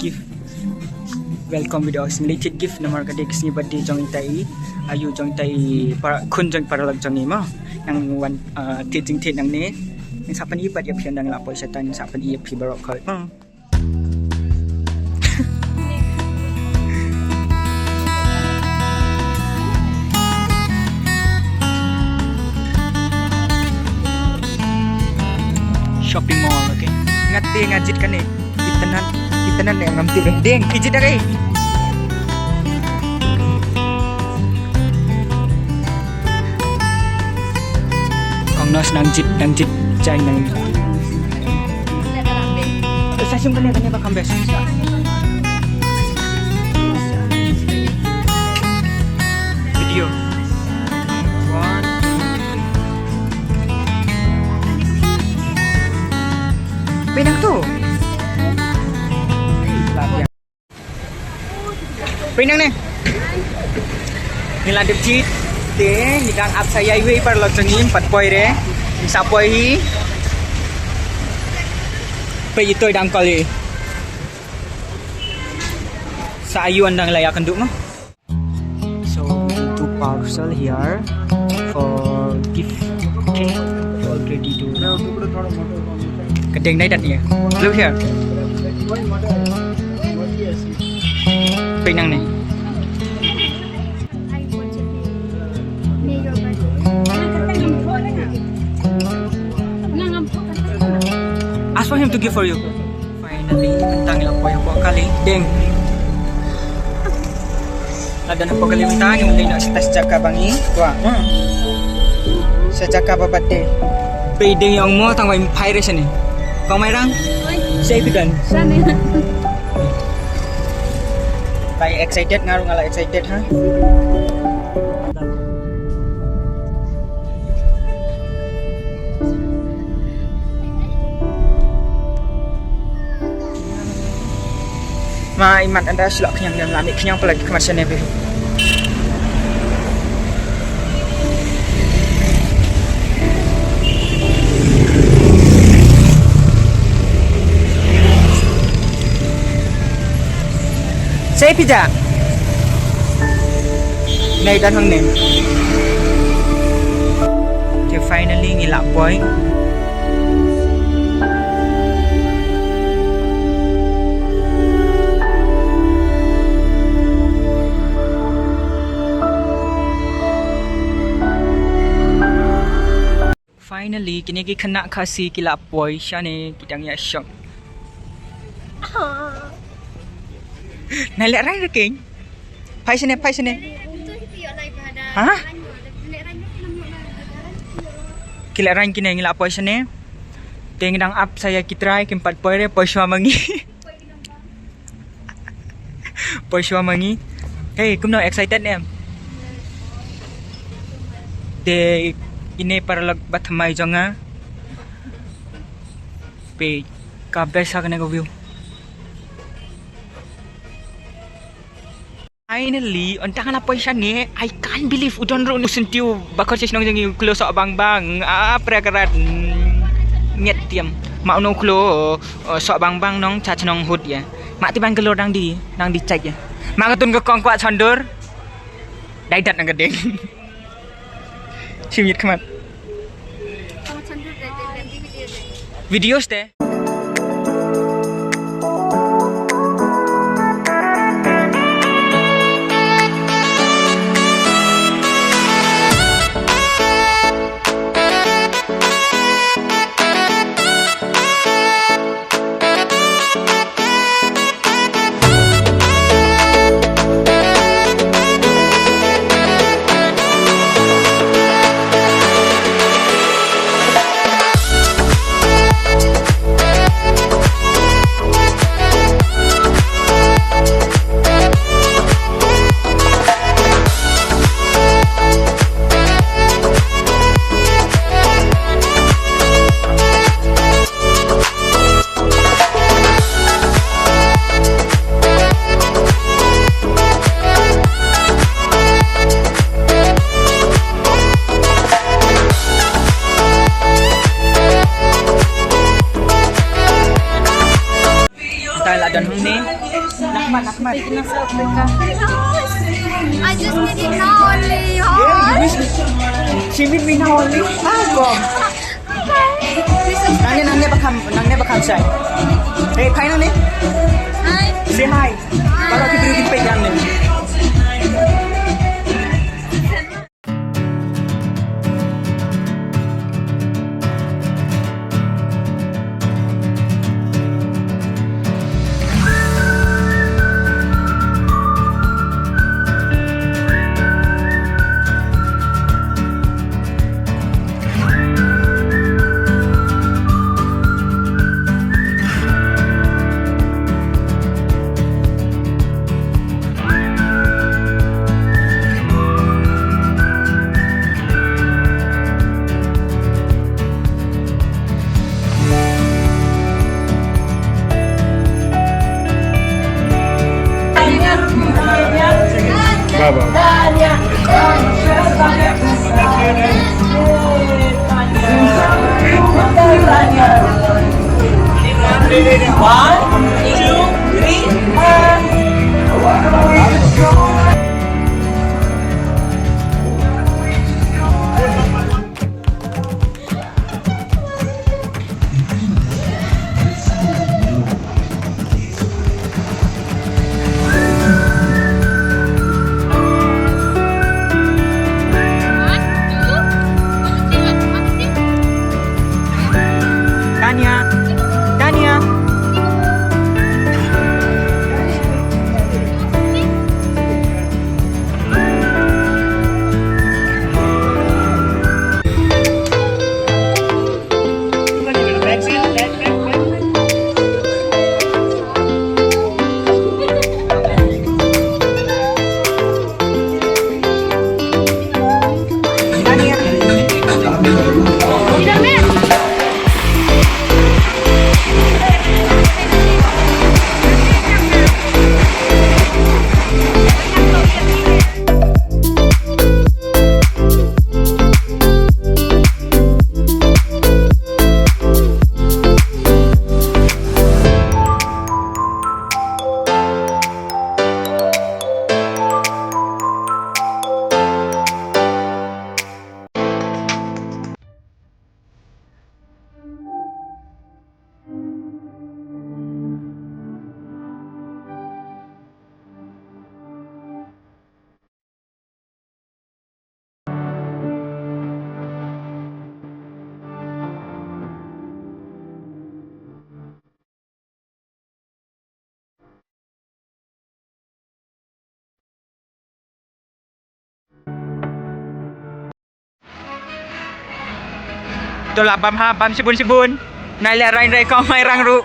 gift welcome video related gift nomor kadek sini birthday jong tai ayu jong tai para khun jong para lag jong ni ma yang wan teaching tet nang ni yang sapan i pat ya phian dang la poi satan sapan i phi barok khoi shopping mall okay ngati ngajit kan ni itenan yang ngamti deng kijit dah kai kong nos nang jit cai nang saya simpan ni bakam bes video pinang tu pinang ni niladip jit te nidang ap saya iwi par lo changim pat poi re sa poi hi pe itoi dang kali sa ayu andang layak kenduk no so two parcel here for gift okay already do kedeng dai dat ni look here pinang ni ask for him to give for you finally mentang ilang po yung kali deng ada na po kalimutan yung mulai na sa jaka bangi tua sa jaka babate pwede yung mo tang may pirate ni kau may rang say bidan sana tayo excited nga ngala excited ha ma iman anda selok kenyang dan lami kenyang pelagi kemasan ni saya pizza này dan hang ni thì finally ngilak boy finally kini ki khynnah khasi kilap boy syane kitang ya shock nai lek rai king pai sini ha kilak rai kini ngilap boy syane teng dang up saya kitrai kempat boy re poiswa mangi poiswa mangi hey kumno excited em de ini para lag batmai jonga pe ka besa kene go view finally ontang ala poisa ni I can't believe udon ro nu sentiu bakor chesnong jangi klo sok bang prakarat nyet tiam mau no klo sok bang nong cha chnong hut ya mak ti Bangalore nang di cek ya mak katun ke kong kwa chondur dai dat nang gedeng Simit kemat videos deh Ahmad. Taking us out Africa. I just need it now only. She with me now only. Boom. Nang never come shy. Hey, finally. Hi. Say hi. Baru kita bikin pegang nih. Dania. Ito lah bam sibun. Naila rain kau mai rang ru.